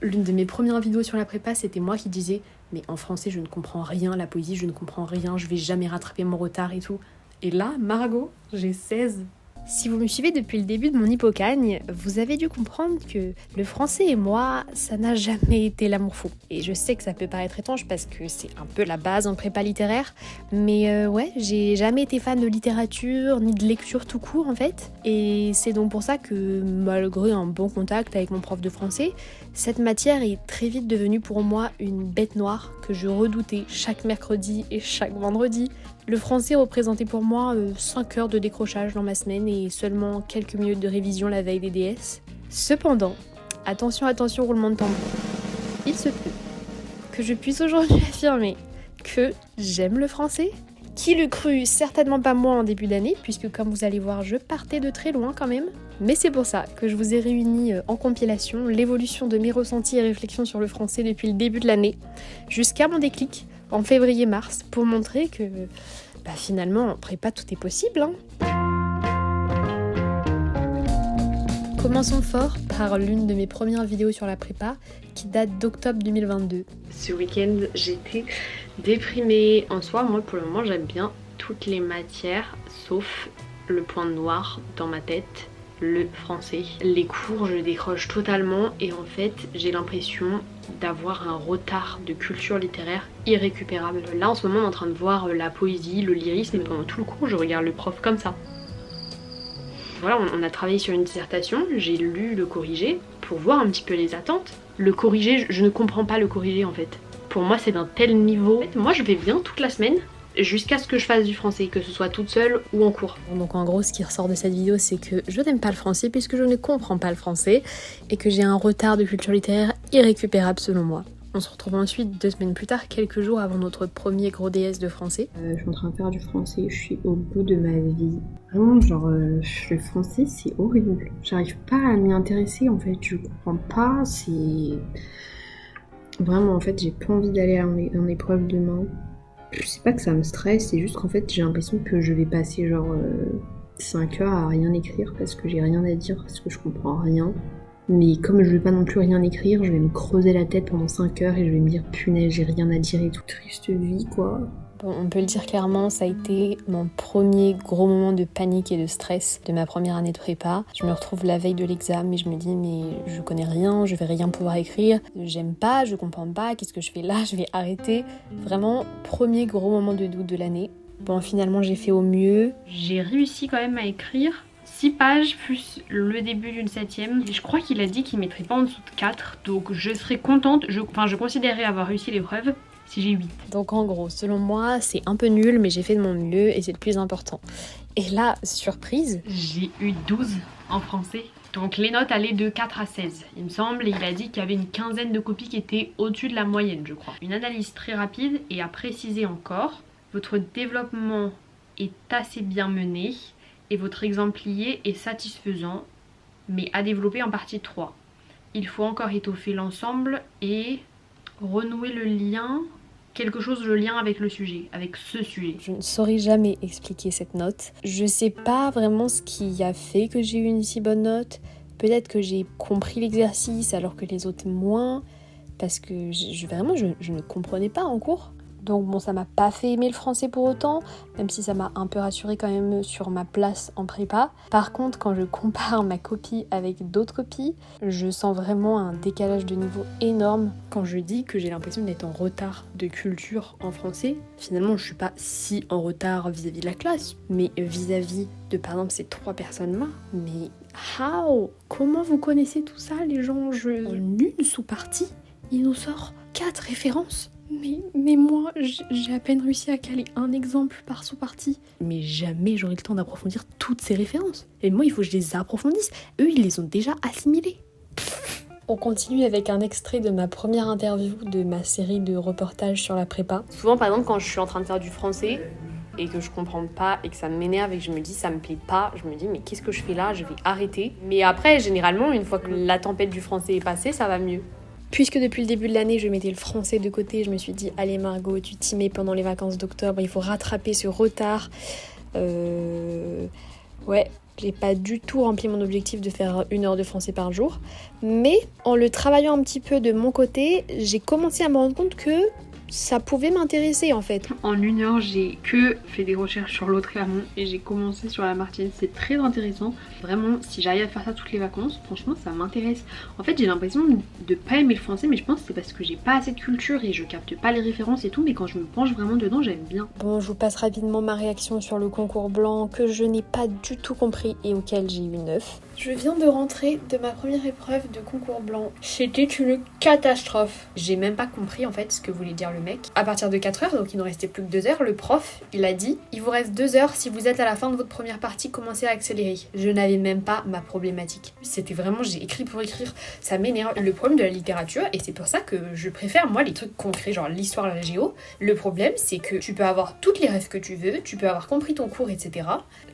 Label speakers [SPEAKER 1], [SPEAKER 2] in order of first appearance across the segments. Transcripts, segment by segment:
[SPEAKER 1] L'une de mes premières vidéos sur la prépa, c'était moi qui disais « Mais en français, je ne comprends rien, la poésie, je ne comprends rien, je vais jamais rattraper mon retard et tout. » Et là, Margot, j'ai 16. Si vous me suivez depuis le début de mon hypocagne, vous avez dû comprendre que le français et moi, ça n'a jamais été l'amour fou. Et je sais que ça peut paraître étrange parce que c'est un peu la base en prépa littéraire, mais ouais, j'ai jamais été fan de littérature ni de lecture tout court en fait. Et c'est donc pour ça que, malgré un bon contact avec mon prof de français, cette matière est très vite devenue pour moi une bête noire que je redoutais chaque mercredi et chaque vendredi. Le français représentait pour moi 5 heures de décrochage dans ma semaine et seulement quelques minutes de révision la veille des DS. Cependant, attention, roulement de tambour, il se peut que je puisse aujourd'hui affirmer que j'aime le français. Qui l'eût cru? Certainement pas moi en début d'année, puisque comme vous allez voir, je partais de très loin quand même. Mais c'est pour ça que je vous ai réuni en compilation l'évolution de mes ressentis et réflexions sur le français depuis le début de l'année, jusqu'à mon déclic en février-mars, pour montrer que finalement en prépa tout est possible. Commençons fort par l'une de mes premières vidéos sur la prépa qui date d'octobre 2022. Ce week-end, j'étais déprimée. En soi, moi pour le moment, j'aime bien toutes les matières sauf le point noir dans ma tête, le français. Les cours, je décroche totalement et en fait, j'ai l'impression d'avoir un retard de culture littéraire irrécupérable. Là, en ce moment, on est en train de voir la poésie, le lyrisme et pendant tout le cours, je regarde le prof comme ça. Voilà, on a travaillé sur une dissertation, j'ai lu le corrigé pour voir un petit peu les attentes. Le corrigé, je ne comprends pas le corrigé en fait. Pour moi, c'est d'un tel niveau. En fait, moi, je vais bien toute la semaine jusqu'à ce que je fasse du français, que ce soit toute seule ou en cours. Donc en gros, ce qui ressort de cette vidéo, c'est que je n'aime pas le français puisque je ne comprends pas le français et que j'ai un retard de culture littéraire irrécupérable selon moi. On se retrouve ensuite 2 semaines plus tard, quelques jours avant notre premier gros DS de français.
[SPEAKER 2] Je suis en train de faire du français, je suis au bout de ma vie. Vraiment, genre, le français, c'est horrible. J'arrive pas à m'y intéresser, en fait, je comprends pas, c'est... Vraiment, en fait, j'ai pas envie d'aller en épreuve demain. C'est pas que ça me stresse, c'est juste qu'en fait, j'ai l'impression que je vais passer, genre, 5 heures à rien écrire parce que j'ai rien à dire, parce que je comprends rien. Mais comme je vais pas non plus rien écrire, je vais me creuser la tête pendant 5 heures et je vais me dire punaise, j'ai rien à dire et tout. Triste vie quoi.
[SPEAKER 1] Bon, on peut le dire clairement, ça a été mon premier gros moment de panique et de stress de ma première année de prépa. Je me retrouve la veille de l'examen et je me dis mais je connais rien, je vais rien pouvoir écrire, j'aime pas, je comprends pas, qu'est-ce que je fais là, je vais arrêter. Vraiment, premier gros moment de doute de l'année. Bon, finalement j'ai fait au mieux. J'ai réussi quand même à écrire 6 pages plus le début d'une 7ème. Je crois qu'il a dit qu'il mettrait pas en dessous de 4, donc je serais contente, je considérerais avoir réussi l'épreuve si j'ai 8. Donc en gros, selon moi, c'est un peu nul, mais j'ai fait de mon mieux et c'est le plus important. Et là, surprise, j'ai eu 12 en français. Donc les notes allaient de 4 à 16, il me semble, et il a dit qu'il y avait une quinzaine de copies qui étaient au-dessus de la moyenne, je crois. Une analyse très rapide et à préciser encore, votre développement est assez bien mené et votre exemplier est satisfaisant, mais à développer en partie 3. Il faut encore étoffer l'ensemble et renouer le lien, le lien avec le sujet, avec ce sujet. Je ne saurais jamais expliquer cette note. Je sais pas vraiment ce qui a fait que j'ai eu une si bonne note. Peut-être que j'ai compris l'exercice alors que les autres moins, parce que je ne comprenais pas en cours. Donc bon, ça m'a pas fait aimer le français pour autant, même si ça m'a un peu rassurée quand même sur ma place en prépa. Par contre, quand je compare ma copie avec d'autres copies, je sens vraiment un décalage de niveau énorme. Quand je dis que j'ai l'impression d'être en retard de culture en français, finalement je suis pas si en retard vis-à-vis de la classe, mais vis-à-vis de par exemple ces 3 personnes-là. Mais how? Comment vous connaissez tout ça les gens? En une sous-partie, il nous sort 4 références. Mais moi, j'ai à peine réussi à caler un exemple par sous-partie. Mais jamais j'aurai le temps d'approfondir toutes ces références. Et moi, il faut que je les approfondisse. Eux, ils les ont déjà assimilées. On continue avec un extrait de ma première interview de ma série de reportages sur la prépa. Souvent, par exemple, quand je suis en train de faire du français et que je comprends pas et que ça m'énerve et que je me dis ça me plaît pas, je me dis mais qu'est-ce que je fais là? Je vais arrêter. Mais après, généralement, une fois que la tempête du français est passée, ça va mieux. Puisque depuis le début de l'année, je mettais le français de côté, je me suis dit, allez Margot, tu t'y mets pendant les vacances d'octobre, il faut rattraper ce retard. Ouais, J'ai pas du tout rempli mon objectif de faire 1 heure de français par jour. Mais en le travaillant un petit peu de mon côté, j'ai commencé à me rendre compte que ça pouvait m'intéresser en fait.
[SPEAKER 2] En 1 heure, j'ai que fait des recherches sur l'autre Clermont et j'ai commencé sur la Martinique. C'est très intéressant. Vraiment, si j'arrive à faire ça toutes les vacances, franchement, ça m'intéresse. En fait, j'ai l'impression de pas aimer le français, mais je pense que c'est parce que j'ai pas assez de culture et je capte pas les références et tout. Mais quand je me penche vraiment dedans, j'aime bien.
[SPEAKER 1] Bon, je vous passe rapidement ma réaction sur le concours blanc que je n'ai pas du tout compris et auquel j'ai eu 9. Je viens de rentrer de ma première épreuve de concours blanc. C'était une catastrophe. J'ai même pas compris en fait ce que voulait dire le mec. À partir de 4 heures, donc il ne restait plus que 2 heures, le prof, il a dit « Il vous reste 2 heures, si vous êtes à la fin de votre première partie, commencez à accélérer. » Je n'avais même pas ma problématique. C'était vraiment, j'ai écrit pour écrire, ça m'énerve. Le problème de la littérature, et c'est pour ça que je préfère moi les trucs concrets, genre l'histoire, la géo, le problème c'est que tu peux avoir toutes les rêves que tu veux, tu peux avoir compris ton cours, etc.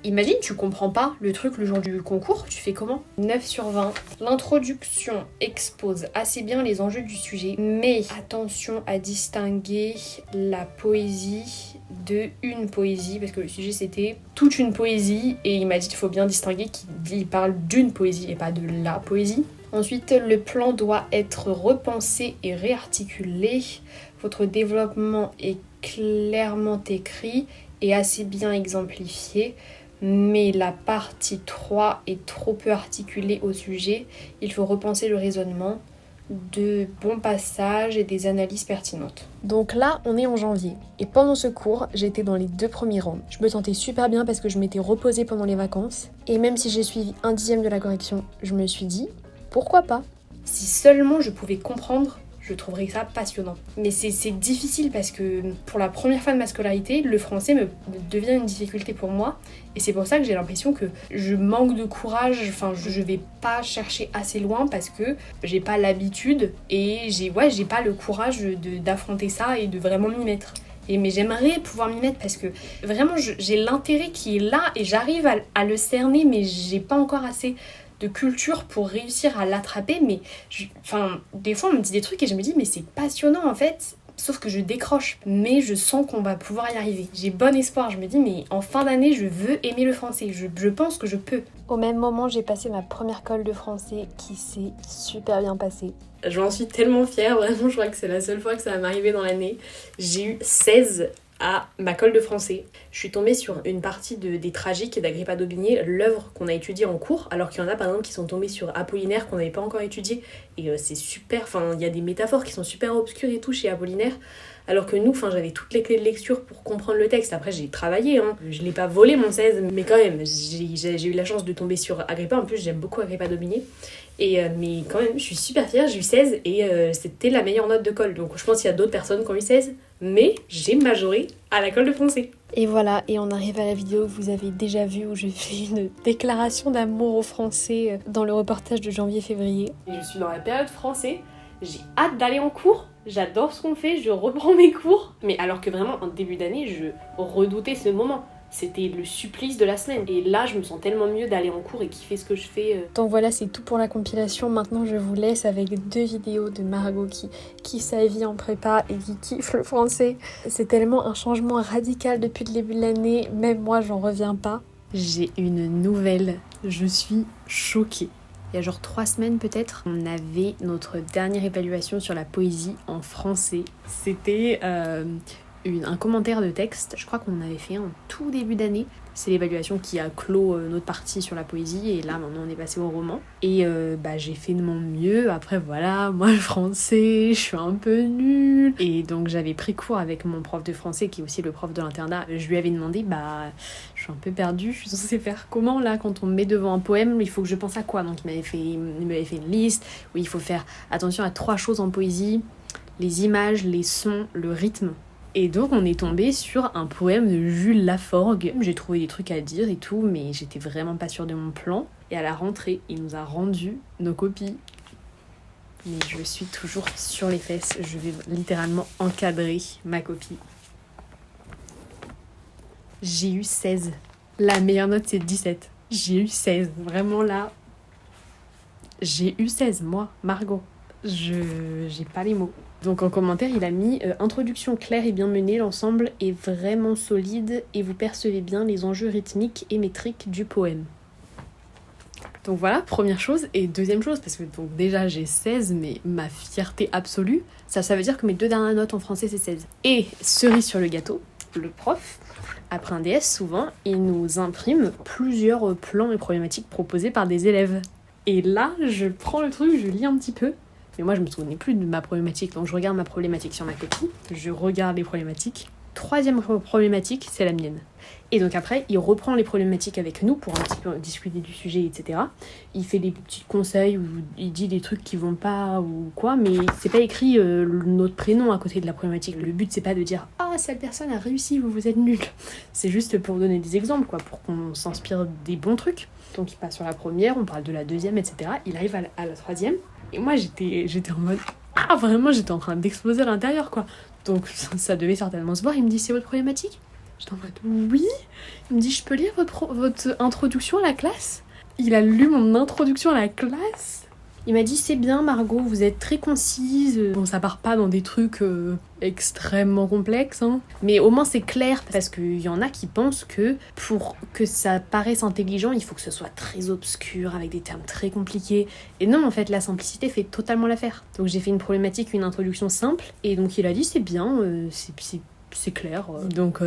[SPEAKER 1] Imagine, tu comprends pas le truc le jour du concours, tu fais comment ? 9 sur 20. L'introduction expose assez bien les enjeux du sujet, mais attention à distinguer la poésie de une poésie, parce que le sujet c'était toute une poésie, et il m'a dit qu'il faut bien distinguer qu'il parle d'une poésie et pas de la poésie. Ensuite, le plan doit être repensé et réarticulé. Votre développement est clairement écrit et assez bien exemplifié. Mais la partie 3 est trop peu articulée au sujet. Il faut repenser le raisonnement, de bons passages et des analyses pertinentes. Donc là, on est en janvier. Et pendant ce cours, j'étais dans les 2 premiers rangs. Je me sentais super bien parce que je m'étais reposée pendant les vacances. Et même si j'ai suivi 1/10 de la correction, je me suis dit, pourquoi pas ? Si seulement je pouvais comprendre, je trouverais ça passionnant. Mais c'est difficile parce que pour la première fois de ma scolarité, le français me devient une difficulté pour moi. Et c'est pour ça que j'ai l'impression que je manque de courage, enfin je vais pas chercher assez loin parce que j'ai pas l'habitude et j'ai pas le courage d'affronter ça et de vraiment m'y mettre. Mais j'aimerais pouvoir m'y mettre parce que vraiment j'ai l'intérêt qui est là et j'arrive à le cerner, mais j'ai pas encore assez de culture pour réussir à l'attraper. Mais des fois on me dit des trucs et je me dis mais c'est passionnant en fait, sauf que je décroche, mais je sens qu'on va pouvoir y arriver. J'ai bon espoir, je me dis mais en fin d'année je veux aimer le français, je pense que je peux. Au même moment j'ai passé ma première colle de français qui s'est super bien passée. J'en suis tellement fière, vraiment je crois que c'est la seule fois que ça va m'arriver dans l'année. J'ai eu 16 à ma colle de français. Je suis tombée sur une partie des Tragiques d'Agrippa d'Aubigné, l'œuvre qu'on a étudiée en cours, alors qu'il y en a par exemple qui sont tombés sur Apollinaire qu'on n'avait pas encore étudié, et c'est super, il y a des métaphores qui sont super obscures et tout chez Apollinaire, alors que nous, j'avais toutes les clés de lecture pour comprendre le texte. Après j'ai travaillé, je l'ai pas volé mon 16, mais quand même, j'ai eu la chance de tomber sur Agrippa, en plus j'aime beaucoup Agrippa d'Aubigné. Mais quand même, je suis super fière, j'ai eu 16 et c'était la meilleure note de colle. Donc je pense qu'il y a d'autres personnes qui ont eu 16, mais j'ai majoré à la colle de français. Et voilà, et on arrive à la vidéo que vous avez déjà vue où je fais une déclaration d'amour au français dans le reportage de janvier-février. Je suis dans la période français, j'ai hâte d'aller en cours, j'adore ce qu'on fait, je reprends mes cours. Mais alors que vraiment, en début d'année, je redoutais ce moment. C'était le supplice de la semaine. Et là, je me sens tellement mieux d'aller en cours et kiffer ce que je fais. Donc voilà, c'est tout pour la compilation. Maintenant, je vous laisse avec 2 vidéos de Margot qui sa vie en prépa et qui kiffe le français. C'est tellement un changement radical depuis le début de l'année. Même moi, j'en reviens pas. J'ai une nouvelle. Je suis choquée. Il y a genre 3 semaines peut-être, on avait notre dernière évaluation sur la poésie en français. C'était un commentaire de texte, je crois qu'on en avait fait en tout début d'année. C'est l'évaluation qui a clos notre partie sur la poésie et là maintenant on est passé au roman. Et j'ai fait de mon mieux, après voilà, moi le français, je suis un peu nulle. Et donc j'avais pris cours avec mon prof de français qui est aussi le prof de l'internat. Je lui avais demandé, je suis un peu perdue, je suis censée faire comment là quand on me met devant un poème, il faut que je pense à quoi. Donc il m'avait fait une liste où il faut faire attention à 3 choses en poésie, les images, les sons, le rythme. Et donc on est tombé sur un poème de Jules Laforgue. J'ai trouvé des trucs à dire et tout, mais j'étais vraiment pas sûre de mon plan. Et à la rentrée, il nous a rendu nos copies. Mais je suis toujours sur les fesses, je vais littéralement encadrer ma copie. J'ai eu 16. La meilleure note c'est 17. J'ai eu 16. Vraiment là, j'ai eu 16, moi, Margot. J'ai pas les mots. Donc en commentaire, il a mis « Introduction claire et bien menée, l'ensemble est vraiment solide et vous percevez bien les enjeux rythmiques et métriques du poème. » Donc voilà, première chose. Et deuxième chose, parce que donc déjà j'ai 16, mais ma fierté absolue, ça veut dire que mes 2 dernières notes en français c'est 16. Et cerise sur le gâteau, le prof, après un DS souvent, il nous imprime plusieurs plans et problématiques proposés par des élèves. Et là, je prends le truc, je lis un petit peu. Mais moi, je me souvenais plus de ma problématique, donc je regarde ma problématique sur ma copie, je regarde les problématiques. 3e problématique, c'est la mienne. Et donc après, il reprend les problématiques avec nous pour un petit peu discuter du sujet, etc. Il fait des petits conseils où il dit des trucs qui vont pas ou quoi, mais c'est pas écrit notre prénom à côté de la problématique. Le but, c'est pas de dire « Ah, cette personne a réussi, vous êtes nuls ». C'est juste pour donner des exemples, quoi, pour qu'on s'inspire des bons trucs. Donc il passe sur la première, on parle de la deuxième, etc. Il arrive à la 3e. Et moi, j'étais en mode... Ah, vraiment, j'étais en train d'exploser à l'intérieur, quoi. Donc ça devait certainement se voir. Il me dit « C'est votre problématique ?» J'étais en mode « Oui ». Il me dit « Je peux lire votre introduction à la classe ?» Il a lu mon introduction à la classe. Il m'a dit « C'est bien, Margot, vous êtes très concise. » Bon, ça part pas dans des trucs extrêmement complexes, hein. Mais au moins c'est clair, parce qu'il y en a qui pensent que pour que ça paraisse intelligent, il faut que ce soit très obscur, avec des termes très compliqués. Et non, en fait, la simplicité fait totalement l'affaire. Donc j'ai fait une problématique, une introduction simple, et donc il a dit « C'est bien, c'est clair. » Donc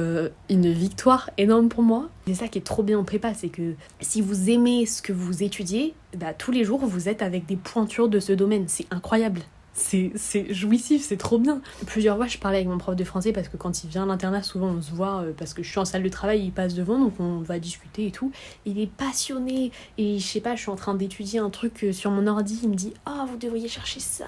[SPEAKER 1] une victoire énorme pour moi. C'est ça qui est trop bien en prépa, c'est que si vous aimez ce que vous étudiez, bah, tous les jours vous êtes avec des pointures de ce domaine. C'est incroyable. C'est jouissif, c'est trop bien. Plusieurs fois je parlais avec mon prof de français parce que quand il vient à l'internat, souvent on se voit parce que je suis en salle de travail, il passe devant, donc on va discuter et tout. Il est passionné et je sais pas, je suis en train d'étudier un truc sur mon ordi, il me dit « Oh, vous devriez chercher ça. »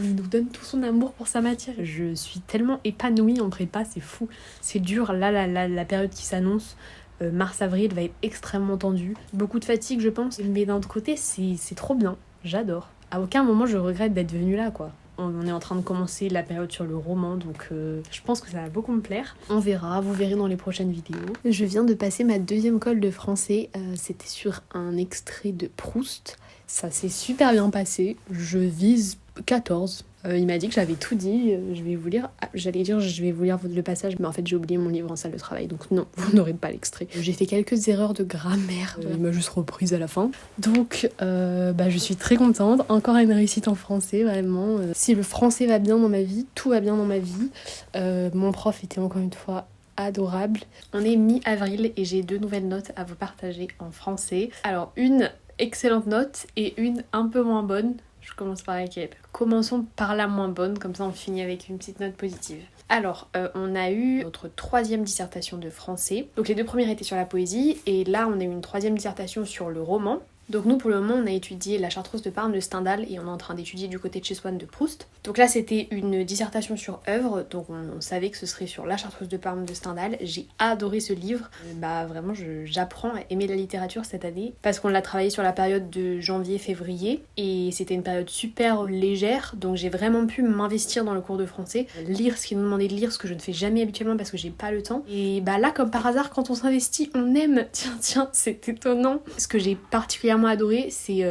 [SPEAKER 1] Il nous donne tout son amour pour sa matière. Je suis tellement épanouie en prépa, c'est fou. C'est dur, là la période qui s'annonce. Mars-avril va être extrêmement tendue. Beaucoup de fatigue, je pense. Mais d'un autre côté, c'est trop bien. J'adore. À aucun moment, je regrette d'être venue là, quoi. On est en train de commencer la période sur le roman, donc je pense que ça va beaucoup me plaire. On verra, vous verrez dans les prochaines vidéos. Je viens de passer ma 2e colle de français. C'était sur un extrait de Proust. Ça s'est super bien passé. Je vise 14. Il m'a dit que j'avais tout dit, je vais vous lire. Ah, j'allais dire je vais vous lire le passage, mais en fait j'ai oublié mon livre en salle de travail, donc non, vous n'aurez pas l'extrait. J'ai fait quelques erreurs de grammaire, il m'a juste reprise à la fin. Donc je suis très contente, encore une réussite en français, vraiment. Si le français va bien dans ma vie, tout va bien dans ma vie. Mon prof était encore une fois adorable. On est mi-avril et j'ai 2 nouvelles notes à vous partager en français. Alors une excellente note et une un peu moins bonne. Je commence par laquelle ? Commençons par la moins bonne, comme ça on finit avec une petite note positive. Alors, on a eu notre 3e dissertation de français. Donc les 2 premières étaient sur la poésie, et là on a eu une 3e dissertation sur le roman. Donc nous pour le moment on a étudié La Chartreuse de Parme de Stendhal et on est en train d'étudier Du côté de chez Swann de Proust. Donc là c'était une dissertation sur œuvre, donc on savait que ce serait sur La Chartreuse de Parme de Stendhal. J'ai adoré ce livre, vraiment j'apprends à aimer la littérature cette année parce qu'on l'a travaillé sur la période de janvier-février et c'était une période super légère, donc j'ai vraiment pu m'investir dans le cours de français, lire ce qu'il nous demandait de lire, ce que je ne fais jamais habituellement parce que j'ai pas le temps. Et là comme par hasard quand on s'investit on aime, tiens c'est étonnant. Ce que j'ai particulièrement adoré, c'est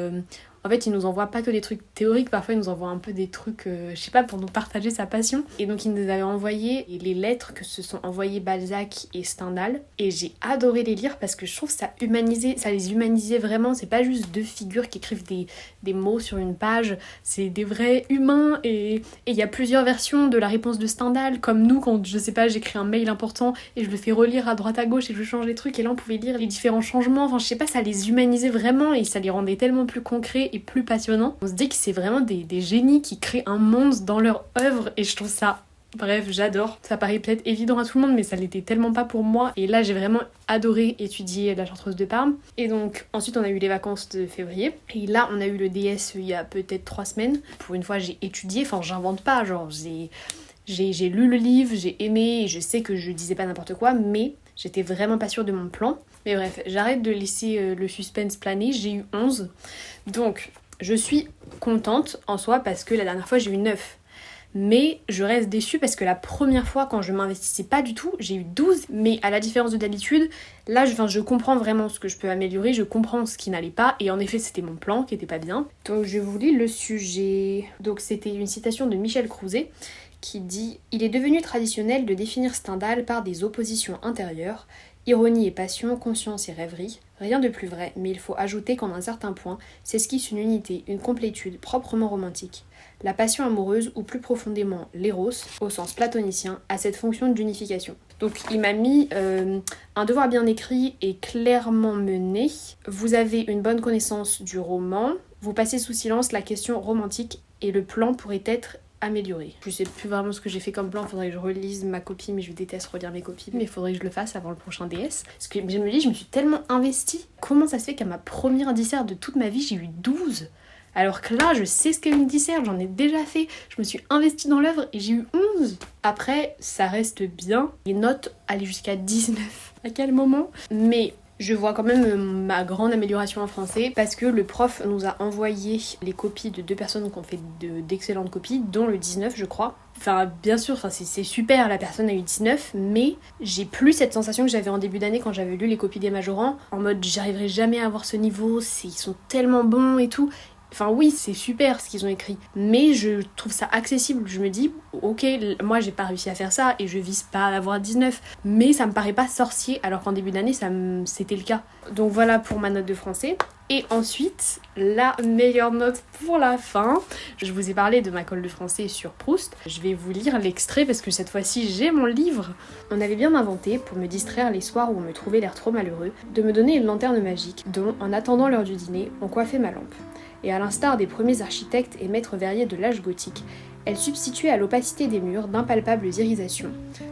[SPEAKER 1] en fait il nous envoie pas que des trucs théoriques, parfois il nous envoie un peu des trucs je sais pas, pour nous partager sa passion, et donc il nous avait envoyé les lettres que se sont envoyées Balzac et Stendhal, et j'ai adoré les lire parce que je trouve ça les humanisait vraiment. C'est pas juste 2 figures qui écrivent des mots sur une page, c'est des vrais humains, et il y a plusieurs versions de la réponse de Stendhal, comme nous quand je sais pas j'écris un mail important et je le fais relire à droite à gauche et je change les trucs, et là on pouvait lire les différents changements, enfin je sais pas, ça les humanisait vraiment et ça les rendait tellement plus concrets et plus passionnants. On se dit que c'est vraiment des génies qui créent un monde dans leur œuvre, et je trouve ça... Bref, j'adore. Ça paraît peut-être évident à tout le monde, mais ça l'était tellement pas pour moi. Et là, j'ai vraiment adoré étudier La Chartreuse de Parme. Et donc, ensuite, on a eu les vacances de février. Et là, on a eu le DS il y a peut-être 3 semaines. Pour une fois, j'ai étudié. Enfin, j'invente pas. Genre, j'ai lu le livre, j'ai aimé, et je sais que je disais pas n'importe quoi, mais j'étais vraiment pas sûre de mon plan. Mais bref, j'arrête de laisser le suspense planer. J'ai eu 11. Donc, je suis contente en soi parce que la dernière fois, j'ai eu 9. Mais je reste déçue parce que la première fois, quand je m'investissais pas du tout, j'ai eu 12. Mais à la différence de d'habitude, là je comprends vraiment ce que je peux améliorer, je comprends ce qui n'allait pas, et en effet c'était mon plan qui était pas bien. Donc je vous lis le sujet. Donc c'était une citation de Michel Crouzet qui dit « Il est devenu traditionnel de définir Stendhal par des oppositions intérieures, Ironie et passion, conscience et rêverie, rien de plus vrai, mais il faut ajouter qu'en un certain point, s'esquisse une unité, une complétude proprement romantique. La passion amoureuse, ou plus profondément l'éros, au sens platonicien, a cette fonction d'unification. Donc il m'a mis un devoir bien écrit et clairement mené. Vous avez une bonne connaissance du roman, vous passez sous silence la question romantique et le plan pourrait être amélioré. Je sais plus vraiment ce que j'ai fait comme plan, faudrait que je relise ma copie, mais je déteste relire mes copies, mais faudrait que je le fasse avant le prochain DS. Parce que je me dis, je me suis tellement investie. Comment ça se fait qu'à ma première disserte de toute ma vie, j'ai eu 12 ? Alors que là, je sais ce qu'est une disserte, j'en ai déjà fait. Je me suis investie dans l'œuvre et j'ai eu 11. Après, ça reste bien. Les notes allaient jusqu'à 19. À quel moment ? Mais je vois quand même ma grande amélioration en français parce que le prof nous a envoyé les copies de 2 personnes qui ont fait d'excellentes copies, dont le 19 je crois. Enfin bien sûr, c'est super, la personne a eu 19, mais j'ai plus cette sensation que j'avais en début d'année quand j'avais lu les copies des majorants, en mode j'arriverai jamais à avoir ce niveau, ils sont tellement bons et tout. Enfin oui, c'est super ce qu'ils ont écrit, mais je trouve ça accessible. Je me dis, ok, moi j'ai pas réussi à faire ça et je vise pas à avoir 19, mais ça me paraît pas sorcier alors qu'en début d'année c'était le cas. Donc voilà pour ma note de français. Et ensuite, la meilleure note pour la fin. Je vous ai parlé de ma colle de français sur Proust. Je vais vous lire l'extrait parce que cette fois-ci j'ai mon livre. On avait bien inventé, pour me distraire les soirs où on me trouvait l'air trop malheureux, de me donner une lanterne magique dont, en attendant l'heure du dîner, on coiffait ma lampe. Et à l'instar des premiers architectes et maîtres verriers de l'âge gothique, elle substituait à l'opacité des murs d'impalpables irisations,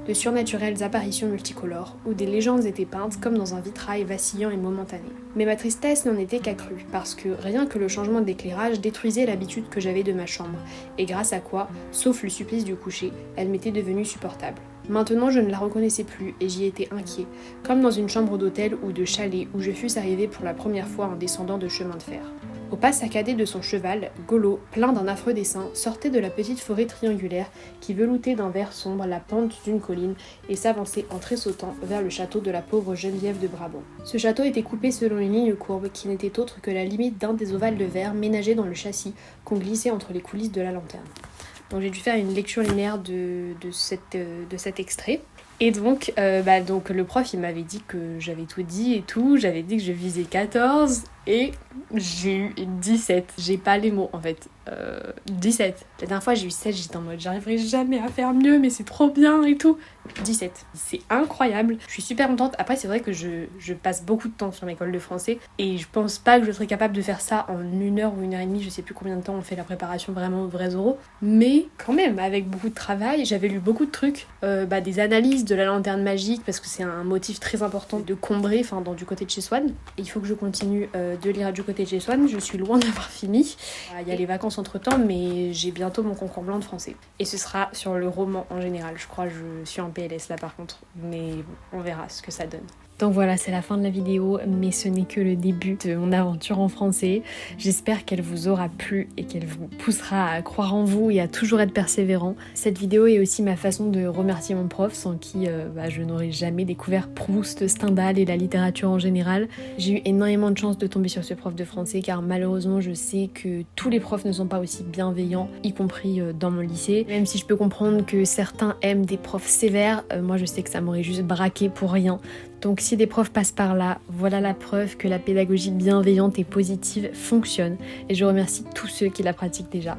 [SPEAKER 1] de surnaturelles apparitions multicolores, où des légendes étaient peintes comme dans un vitrail vacillant et momentané. Mais ma tristesse n'en était qu'accrue, parce que rien que le changement d'éclairage détruisait l'habitude que j'avais de ma chambre, et grâce à quoi, sauf le supplice du coucher, elle m'était devenue supportable. Maintenant je ne la reconnaissais plus et j'y étais inquiet, comme dans une chambre d'hôtel ou de chalet où je fusse arrivé pour la première fois en descendant de chemin de fer. Au pas saccadé de son cheval, Golo, plein d'un affreux dessin, sortait de la petite forêt triangulaire qui veloutait d'un vert sombre la pente d'une colline et s'avançait en tressautant vers le château de la pauvre Geneviève de Brabant. Ce château était coupé selon une ligne courbe qui n'était autre que la limite d'un des ovales de verre ménagés dans le châssis qu'on glissait entre les coulisses de la lanterne. Donc j'ai dû faire une lecture linéaire de cet extrait. Et donc le prof il m'avait dit que j'avais tout dit et tout, j'avais dit que je visais 14 et j'ai eu 17. J'ai pas les mots en fait. 17. La dernière fois j'ai eu 16, j'étais en mode j'arriverai jamais à faire mieux mais c'est trop bien et tout. 17. C'est incroyable. Je suis super contente. Après c'est vrai que je passe beaucoup de temps sur mes cols de français et je pense pas que je serais capable de faire ça en 1 heure ou 1h30, je sais plus combien de temps on fait la préparation vraiment aux vrais oraux. Mais quand même avec beaucoup de travail, j'avais lu beaucoup de trucs, des analyses de la lanterne magique parce que c'est un motif très important de Combray, enfin dans Du côté de chez Swann. Et il faut que je continue de lire Du côté de chez Swann, je suis loin d'avoir fini. Il y a les vacances entre temps mais j'ai bientôt mon concours blanc de français. Et ce sera sur le roman en général, je crois, je suis en PLS là par contre, mais bon, on verra ce que ça donne. Donc voilà, c'est la fin de la vidéo, mais ce n'est que le début de mon aventure en français. J'espère qu'elle vous aura plu et qu'elle vous poussera à croire en vous et à toujours être persévérant. Cette vidéo est aussi ma façon de remercier mon prof, sans qui je n'aurais jamais découvert Proust, Stendhal et la littérature en général. J'ai eu énormément de chance de tomber sur ce prof de français, car malheureusement je sais que tous les profs ne sont pas aussi bienveillants, y compris dans mon lycée. Même si je peux comprendre que certains aiment des profs sévères, moi je sais que ça m'aurait juste braqué pour rien. Donc si des profs passent par là, voilà la preuve que la pédagogie bienveillante et positive fonctionne. Et je remercie tous ceux qui la pratiquent déjà.